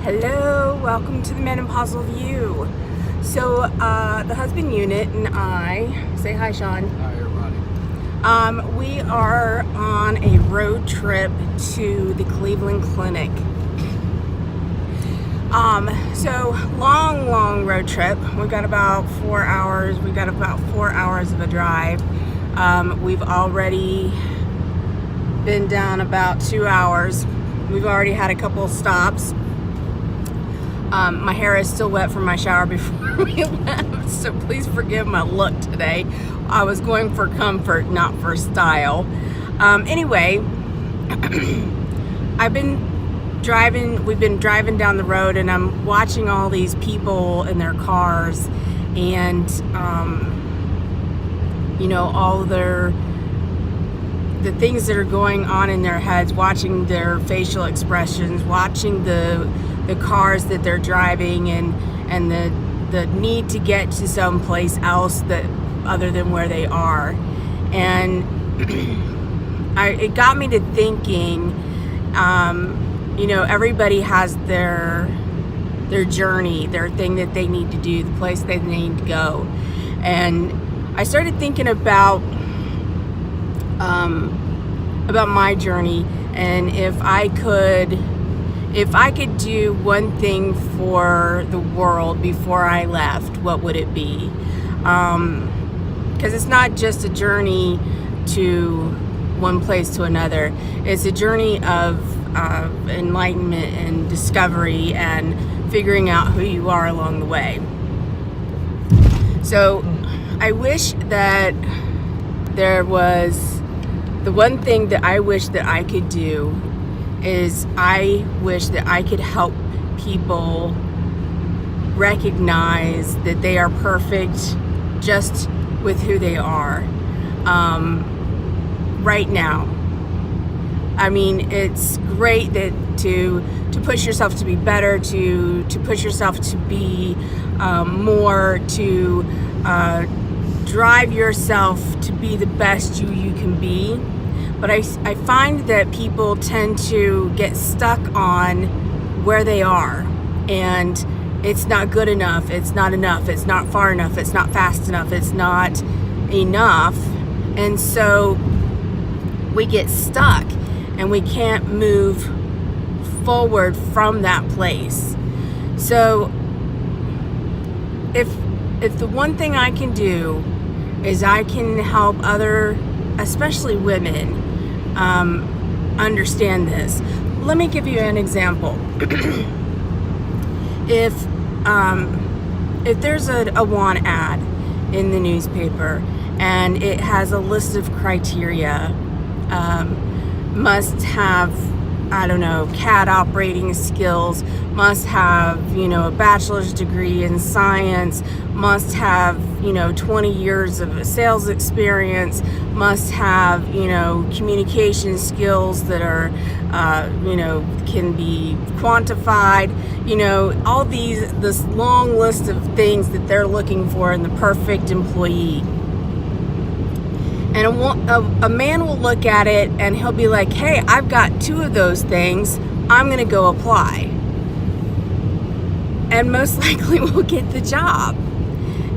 Hello, welcome to the Menopausal View. So, the husband unit and I, say hi, Sean. Hi, everybody. We are on a road trip to the Cleveland Clinic. So long road trip. We've got about 4 hours. We've got about 4 hours of a drive. We've already been down about 2 hours. We've already had a couple of stops. My hair is still wet from my shower before we left, so please forgive my look today. I was going for comfort, not for style. Anyway, we've been driving down the road, and I'm watching all these people in their cars and, all the things that are going on in their heads, watching their facial expressions, watching the cars that they're driving and the need to get to someplace else that other than where they are. And it got me to thinking, everybody has their journey, their thing that they need to do, the place they need to go. And I started thinking about my journey, and if I could do one thing for the world before I left, what would it be? Because it's not just a journey to one place to another. It's a journey of enlightenment and discovery and figuring out who you are along the way. So I wish that there was the one thing that I wish that I could do is I wish that I could help people recognize that they are perfect just with who they are right now. I mean, it's great that to push yourself to be better, to push yourself to be more, to drive yourself to be the best you can be. But I find that people tend to get stuck on where they are, and it's not good enough, it's not enough, it's not far enough, it's not fast enough, it's not enough. And so we get stuck and we can't move forward from that place. So if the one thing I can do is I can help other, especially women, understand this. Let me give you an example. If there's a want ad in the newspaper and it has a list of criteria, must have, CAD operating skills, must have, a bachelor's degree in science, must have, 20 years of sales experience, must have, communication skills that are, can be quantified, all this long list of things that they're looking for in the perfect employee. And a man will look at it and he'll be like, hey, I've got 2 of those things, I'm going to go apply. And most likely will get the job.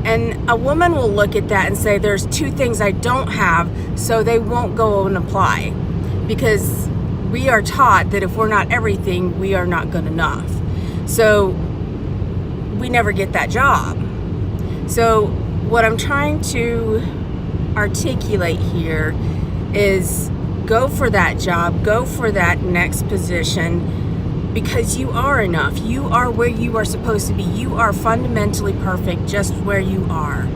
And a woman will look at that and say, there's 2 things I don't have, so they won't go and apply. Because we are taught that if we're not everything, we are not good enough. So we never get that job. So what I'm trying to articulate here is go for that job, go for that next position, because you are enough. You are where you are supposed to be. You are fundamentally perfect just where you are,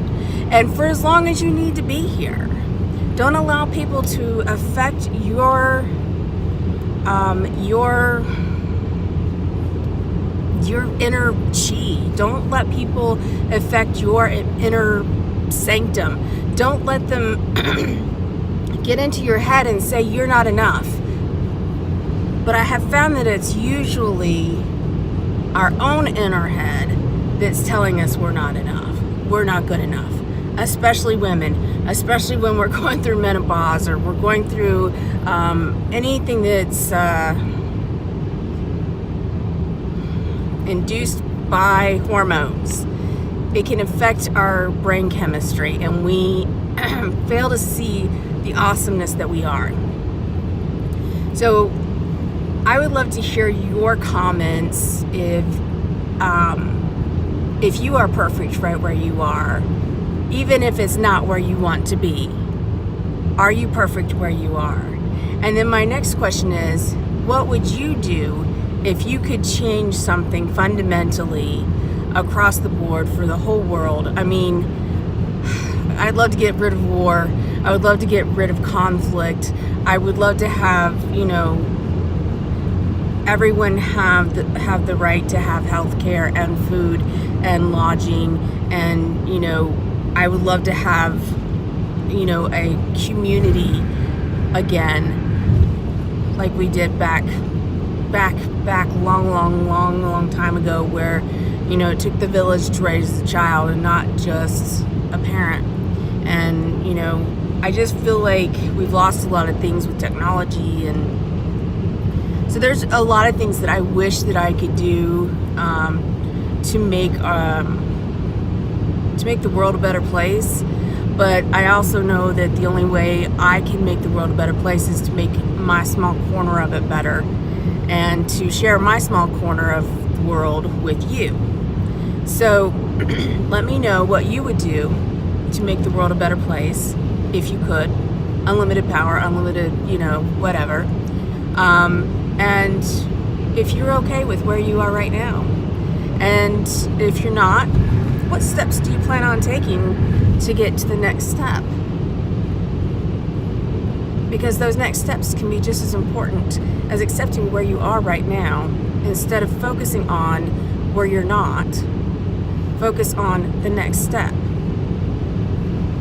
and for as long as you need to be here. Don't allow people to affect your inner chi. Don't let people affect your inner sanctum. Don't let them get into your head and say you're not enough. But I have found that it's usually our own inner head that's telling us we're not enough, we're not good enough, especially women, especially when we're going through menopause or we're going through anything that's induced by hormones. It can affect our brain chemistry, and we fail to see the awesomeness that we are. So I would love to hear your comments if you are perfect right where you are, even if it's not where you want to be. Are you perfect where you are? And then my next question is, what would you do if you could change something fundamentally across the board for the whole world? I mean, I'd love to get rid of war. I would love to get rid of conflict. I would love to have, everyone have the right to have health care and food and lodging. And, I would love to have, a community again, like we did back long time ago, where it took the village to raise a child and not just a parent. And I just feel like we've lost a lot of things with technology, and so there's a lot of things that I wish that I could do to make the world a better place. But I also know that the only way I can make the world a better place is to make my small corner of it better, and to share my small corner of the world with you. So let me know what you would do to make the world a better place if you could. Unlimited power, unlimited, whatever. And if you're okay with where you are right now. And if you're not, what steps do you plan on taking to get to the next step? Because those next steps can be just as important as accepting where you are right now, instead of focusing on where you're not. Focus on the next step.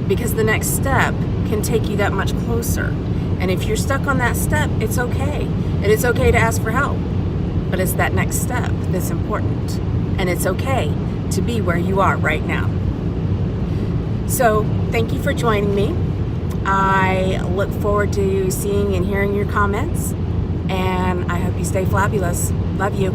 Because the next step can take you that much closer. And if you're stuck on that step, it's okay. And it's okay to ask for help. But it's that next step that's important. And it's okay to be where you are right now. So thank you for joining me. I look forward to seeing and hearing your comments. And I hope you stay fabulous. Love you.